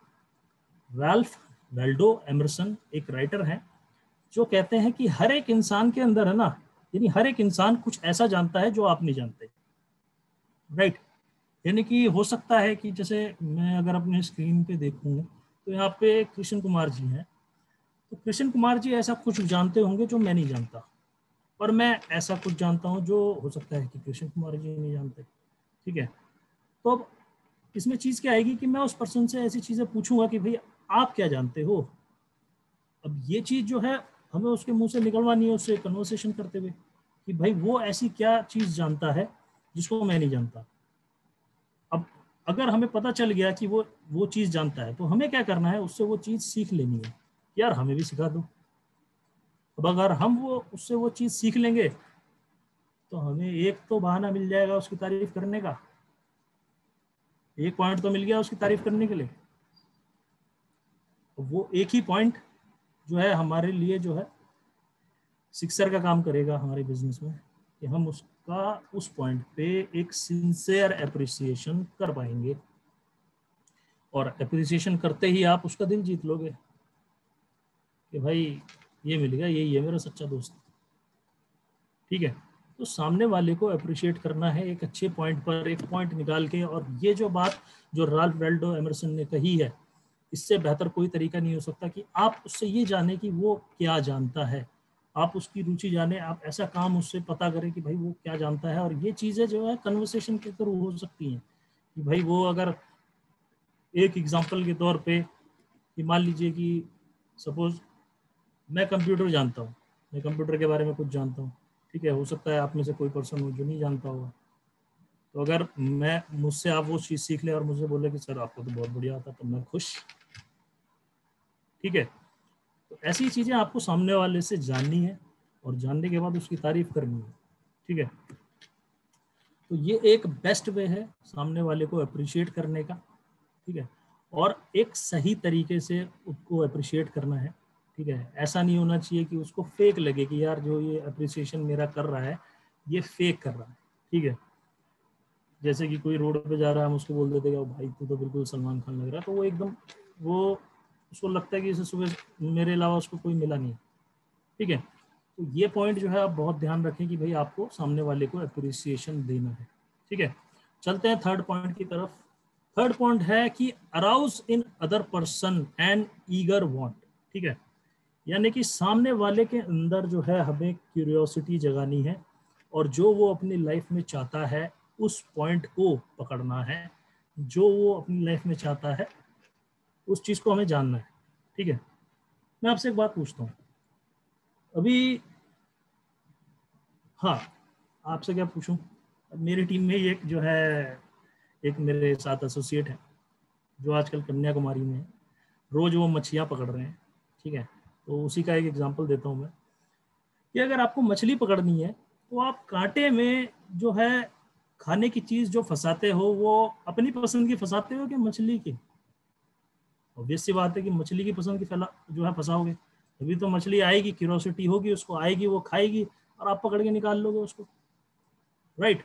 राल्फ वेल्डो एमरसन एक राइटर है जो कहते हैं कि हर एक इंसान के अंदर है ना, यानी हर एक इंसान कुछ ऐसा जानता है जो आप नहीं जानते, राइट। यानी कि हो सकता है कि जैसे मैं अगर अपने स्क्रीन पे देखूं तो यहाँ पे कृष्ण कुमार जी हैं, तो कृष्ण कुमार जी ऐसा कुछ जानते होंगे जो मैं नहीं जानता, और मैं ऐसा कुछ जानता हूँ जो हो सकता है कि कृष्ण कुमार जी नहीं जानते, ठीक है। तो अब इसमें चीज़ क्या आएगी कि मैं उस पर्सन से ऐसी चीज़ें पूछूंगा कि भाई आप क्या जानते हो। अब ये चीज़ जो है हमें उसके मुंह से निकलवानी है, उससे कन्वर्सेशन करते हुए कि भाई वो ऐसी क्या चीज़ जानता है जिसको मैं नहीं जानता। अब अगर हमें पता चल गया कि वो चीज़ जानता है, तो हमें क्या करना है, उससे वो चीज़ सीख लेनी है, यार हमें भी सिखा दो। अब अगर हम वो उससे वो चीज़ सीख लेंगे तो हमें एक तो बहाना मिल जाएगा उसकी तारीफ करने का, एक पॉइंट तो मिल गया उसकी तारीफ करने के लिए। वो एक ही पॉइंट जो है हमारे लिए जो है सिक्सर का काम करेगा हमारे बिजनेस में, कि हम उसका उस पॉइंट पे एक सिंसियर अप्रिसिएशन कर पाएंगे, और अप्रिसिएशन करते ही आप उसका दिल जीत लोगे कि भाई ये मिल गया, यही है मेरा सच्चा दोस्त, ठीक है। तो सामने वाले को अप्रिशिएट करना है एक अच्छे पॉइंट पर, एक पॉइंट निकाल के। और ये जो बात जो राल्फ वेल्डो एमरसन ने कही है, इससे बेहतर कोई तरीका नहीं हो सकता कि आप उससे ये जाने कि वो क्या जानता है, आप उसकी रुचि जाने, आप ऐसा काम उससे पता करें कि भाई वो क्या जानता है। और ये चीज़ें जो है कन्वर्सेशन के थ्रू हो सकती हैं कि भाई वो अगर एक एग्जांपल के तौर पे कि मान लीजिए कि सपोज मैं कंप्यूटर जानता हूँ, मैं कंप्यूटर के बारे में कुछ जानता हूँ, ठीक है। हो सकता है आप में से कोई पर्सन हो जो नहीं जानता होगा, तो अगर मैं मुझसे आप वो चीज़ सीख ले और मुझे बोले कि सर आपको तो बहुत बढ़िया आता, तो मैं खुश, ठीक है। तो ऐसी चीज़ें आपको सामने वाले से जाननी है और जानने के बाद उसकी तारीफ करनी है, ठीक है। तो ये एक बेस्ट वे है सामने वाले को अप्रिशिएट करने का, ठीक है। और एक सही तरीके से उसको अप्रिशिएट करना है, ठीक है। ऐसा नहीं होना चाहिए कि उसको फेक लगे कि यार जो ये अप्रिसिएशन मेरा कर रहा है ये फेक कर रहा है, ठीक है। जैसे कि कोई रोड पे जा रहा है, हम उसको बोल देते हैं भाई तू तो बिल्कुल सलमान खान लग रहा है, तो वो एकदम वो उसको लगता है कि इसे सुबह मेरे अलावा उसको कोई मिला नहीं, ठीक है। तो ये पॉइंट जो है आप बहुत ध्यान रखें कि भाई आपको सामने वाले को अप्रिसिएशन देना है, ठीक है। चलते हैं थर्ड पॉइंट की तरफ। थर्ड पॉइंट है कि arouse in other person and eager want, ठीक है। यानी कि सामने वाले के अंदर जो है हमें क्यूरियोसिटी जगानी है, और जो वो अपनी लाइफ में चाहता है उस पॉइंट को पकड़ना है, जो वो अपनी लाइफ में चाहता है उस चीज़ को हमें जानना है, ठीक है। मैं आपसे एक बात पूछता हूँ अभी, हाँ आपसे क्या पूछूं, अब मेरी टीम में ही एक जो है, एक मेरे साथ एसोसिएट है जो आजकल कन्याकुमारी में है, रोज वो मछलियाँ पकड़ रहे हैं, ठीक है। तो उसी का एक एग्जांपल देता हूँ मैं कि अगर आपको मछली पकड़नी है तो आप कांटे में जो है खाने की चीज जो फंसाते हो वो अपनी पसंद की फंसाते हो कि मछली की। ऑब्वियस सी बात है कि मछली की पसंद की फैला जो है फंसाओगे, तभी तो मछली आएगी, क्यूरोसिटी होगी, उसको आएगी, वो खाएगी और आप पकड़ के निकाल लोगे उसको, राइट।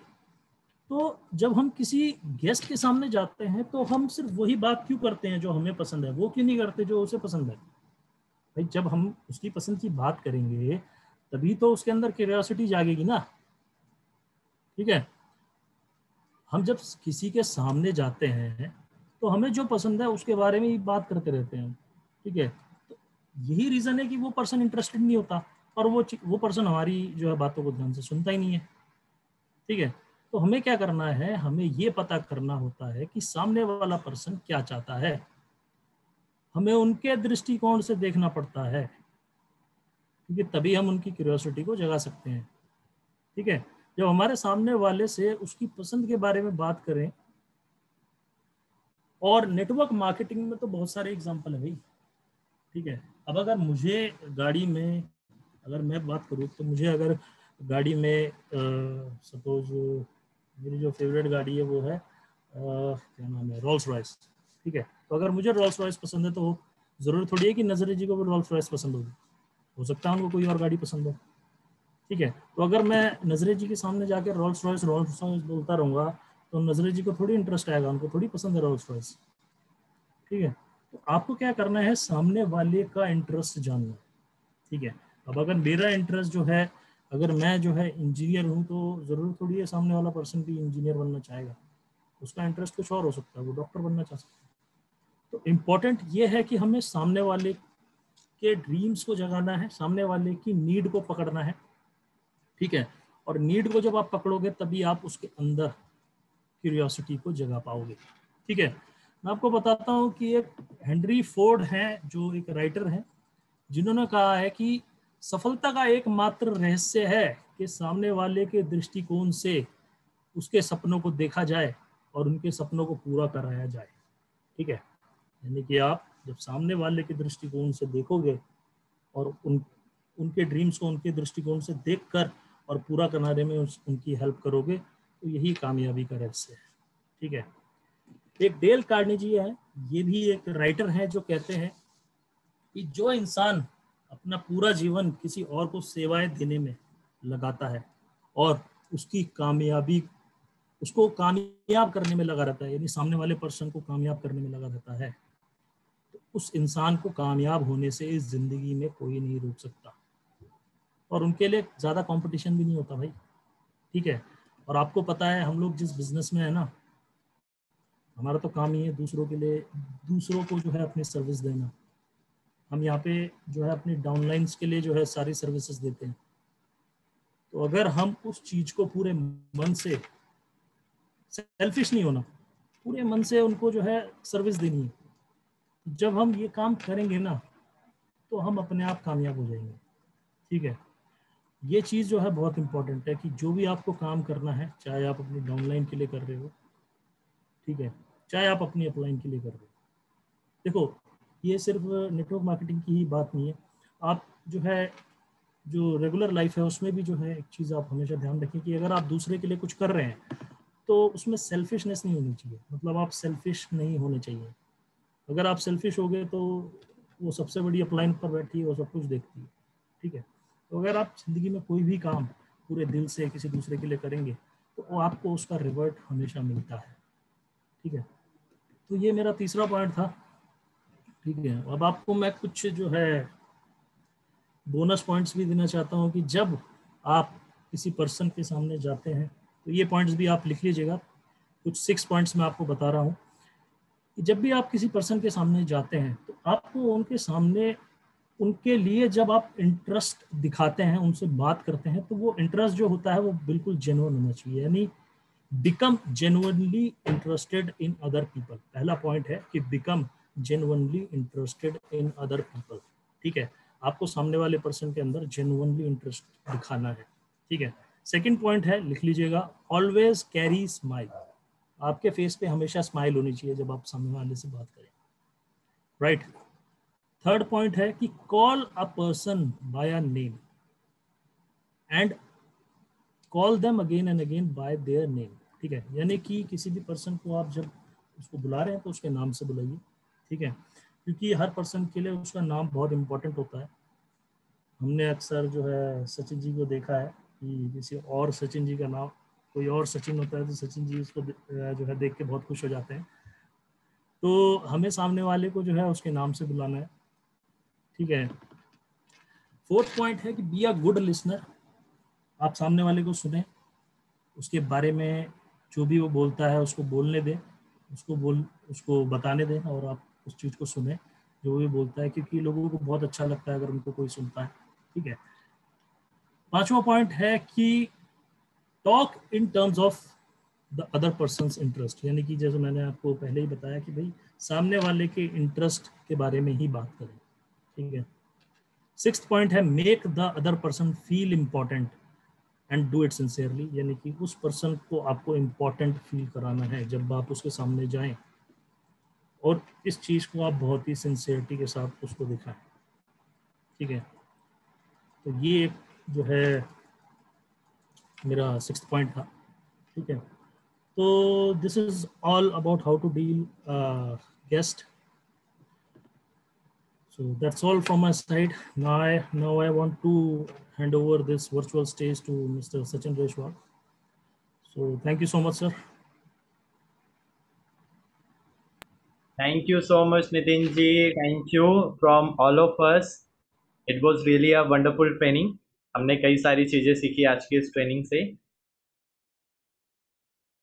तो जब हम किसी गेस्ट के सामने जाते हैं तो हम सिर्फ वही बात क्यों करते हैं जो हमें पसंद है, वो क्यों नहीं करते जो उसे पसंद है। भाई जब हम उसकी पसंद की बात करेंगे तभी तो उसके अंदर क्यूरियोसिटी जागेगी ना, ठीक है। हम जब किसी के सामने जाते हैं तो हमें जो पसंद है उसके बारे में ही बात करते रहते हैं, ठीक है। तो यही रीजन है कि वो पर्सन इंटरेस्टेड नहीं होता और वो पर्सन हमारी जो है बातों को ध्यान से सुनता ही नहीं है, ठीक है। तो हमें क्या करना है, हमें ये पता करना होता है कि सामने वाला पर्सन क्या चाहता है, हमें उनके दृष्टिकोण से देखना पड़ता है, क्योंकि तभी हम उनकी क्यूरियोसिटी को जगा सकते हैं, ठीक है। जब हमारे सामने वाले से उसकी पसंद के बारे में बात करें, और नेटवर्क मार्केटिंग में तो बहुत सारे एग्जांपल है भाई, ठीक है। अब अगर मुझे गाड़ी में अगर मैं बात करूँ तो मुझे अगर गाड़ी में सपोज मेरी जो फेवरेट गाड़ी है वो है क्या नाम है, रोल्स रॉयस। ठीक है, तो अगर मुझे रोल्स रॉयस पसंद है तो ज़रूरी थोड़ी है कि नजरे जी को भी रोल्स रॉयस पसंद होगी, हो सकता है उनको कोई और गाड़ी पसंद हो। ठीक है, तो अगर मैं नजरे जी के सामने जाकर रोल्स रॉयस रोल्स रॉयस बोलता रहूँगा तो नजरे जी को थोड़ी इंटरेस्ट आएगा, उनको थोड़ी पसंद है रोल्स रॉयस। ठीक है, तो आपको क्या करना है, सामने वाले का इंटरेस्ट जानना है। ठीक है, अब अगर मेरा इंटरेस्ट जो है, अगर मैं जो है इंजीनियर हूँ तो ज़रूर थोड़ी है सामने वाला पर्सन भी इंजीनियर बनना चाहेगा, उसका इंटरेस्ट कुछ और हो सकता है, वो डॉक्टर बनना चाह सकता है। तो इम्पॉर्टेंट ये है कि हमें सामने वाले के ड्रीम्स को जगाना है, सामने वाले की नीड को पकड़ना है। ठीक है, और नीड को जब आप पकड़ोगे तभी आप उसके अंदर क्यूरियोसिटी को जगा पाओगे। ठीक है, मैं आपको बताता हूँ कि एक हेनरी फोर्ड है जो एक राइटर है, जिन्होंने कहा है कि सफलता का एकमात्र रहस्य है कि सामने वाले के दृष्टिकोण से उसके सपनों को देखा जाए और उनके सपनों को पूरा कराया जाए। ठीक है, यानी कि आप जब सामने वाले के दृष्टिकोण से देखोगे और उनके ड्रीम्स को उनके दृष्टिकोण से देखकर और पूरा कराने में उनकी हेल्प करोगे तो यही कामयाबी का रहस्य है। ठीक है, एक डेल कार्नेजी है, ये भी एक राइटर है, जो कहते हैं कि जो इंसान अपना पूरा जीवन किसी और को सेवाएं देने में लगाता है और उसकी कामयाबी, उसको कामयाब करने में लगा रहता है, यानी सामने वाले पर्सन को कामयाब करने में लगा रहता है, तो उस इंसान को कामयाब होने से इस जिंदगी में कोई नहीं रोक सकता, और उनके लिए ज़्यादा कंपटीशन भी नहीं होता भाई। ठीक है, और आपको पता है हम लोग जिस बिजनेस में है ना, हमारा तो काम ही है दूसरों के लिए, दूसरों को जो है अपनी सर्विस देना। हम यहाँ पे जो है अपनी डाउनलाइंस के लिए जो है सारी सर्विसेज देते हैं, तो अगर हम उस चीज को पूरे मन से, सेल्फिश नहीं होना, पूरे मन से उनको जो है सर्विस देनी है, जब हम ये काम करेंगे ना तो हम अपने आप कामयाब हो जाएंगे। ठीक है, ये चीज़ जो है बहुत इंपॉर्टेंट है कि जो भी आपको काम करना है, चाहे आप अपनी डाउनलाइन के लिए कर रहे हो, ठीक है, चाहे आप अपनी अपलाइन के लिए कर रहे हो, देखो ये सिर्फ नेटवर्क मार्केटिंग की ही बात नहीं है, आप जो है जो रेगुलर लाइफ है उसमें भी जो है एक चीज़ आप हमेशा ध्यान रखें कि अगर आप दूसरे के लिए कुछ कर रहे हैं तो उसमें सेल्फिशनेस नहीं होनी चाहिए, मतलब आप सेल्फिश नहीं होने चाहिए। अगर आप सेल्फिश हो गए तो वो सबसे बड़ी अपलाइन पर बैठी है, वो सब कुछ देखती है। ठीक है, तो अगर आप जिंदगी में कोई भी काम पूरे दिल से किसी दूसरे के लिए करेंगे तो वो आपको उसका रिवर्ट हमेशा मिलता है। ठीक है, तो ये मेरा तीसरा पॉइंट था। ठीक है, अब आपको मैं कुछ जो है बोनस पॉइंट्स भी देना चाहता हूँ कि जब आप किसी पर्सन के सामने जाते हैं तो ये पॉइंट्स भी आप लिख लीजिएगा, कुछ 6 पॉइंट्स मैं आपको बता रहा हूँ कि जब भी आप किसी पर्सन के सामने जाते हैं तो आपको उनके सामने, उनके लिए जब आप इंटरेस्ट दिखाते हैं, उनसे बात करते हैं, तो वो इंटरेस्ट जो होता है वो बिल्कुल जेन्युइन होना चाहिए, यानी become genuinely interested in other people. पहला पॉइंट है कि become genuinely interested in other people. ठीक है, आपको सामने वाले पर्सन के अंदर जेन्युइनली इंटरेस्ट दिखाना है। ठीक है, सेकंड पॉइंट है, लिख लीजिएगा, ऑलवेज कैरी स्माइल। आपके फेस पे हमेशा स्माइल होनी चाहिए जब आप सामने वाले से बात करें। राइट, थर्ड पॉइंट है कि call a person by a name and call them again and again bye their name. ठीक है, यानी कि किसी भी पर्सन को आप जब उसको बुला रहे हैं तो उसके नाम से बुलाइए। ठीक है, क्योंकि हर पर्सन के लिए उसका नाम बहुत इंपॉर्टेंट होता है। हमने अक्सर जो है सचिन जी को देखा है कि किसी और सचिन जी का नाम, कोई और सचिन होता है तो सचिन जी उसको जो है देख के बहुत खुश हो जाते हैं, तो हमें सामने वाले को जो है उसके नाम से बुलाना है। ठीक है, फोर्थ पॉइंट है कि बी अ गुड लिसनर। आप सामने वाले को सुने, उसके बारे में जो भी वो बोलता है उसको बोलने दें, उसको बताने दें, और आप उस चीज़ को सुने जो भी बोलता है, क्योंकि लोगों को बहुत अच्छा लगता है अगर उनको कोई सुनता है। ठीक है, पांचवा पॉइंट है कि talk in terms of the other persons interest, यानी कि जैसे मैंने आपको पहले ही बताया कि भाई सामने वाले के इंटरेस्ट के बारे में ही बात करें। ठीक है, सिक्स्थ पॉइंट है, make the other person feel important and do it sincerely, यानी कि उस पर्सन को आपको इम्पोर्टेंट फील कराना है जब आप उसके सामने जाएं, और इस चीज़ को आप बहुत ही सिंसियरिटी के साथ उसको दिखाएं। ठीक है, तो ये जो है मेरा 6th पॉइंट था, ठीक है। तो this is all about how to deal guest. So that's all from my side. Now I want to hand over this virtual stage to Mr. Sachin Reshwal. So thank you so much, sir. Thank you so much, Nitin ji. Thank you from all of us. It was really a wonderful training. हमने कई सारी चीजें सीखी आज की इस training से.